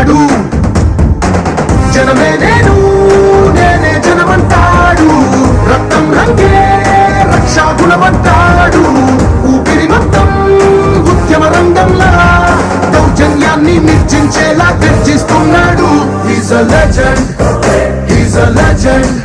చేస్తున్నాడు. జనమే నేను, నేనే జనమంటాడు. రక్తం రంగే రక్షా గుణమంటాడు. ఊపిరి మొత్తం ఉద్యమ రంగంలా దౌర్జన్యాన్ని నిర్జించేలా గర్జిస్తున్నాడు. He's a legend, he's a legend.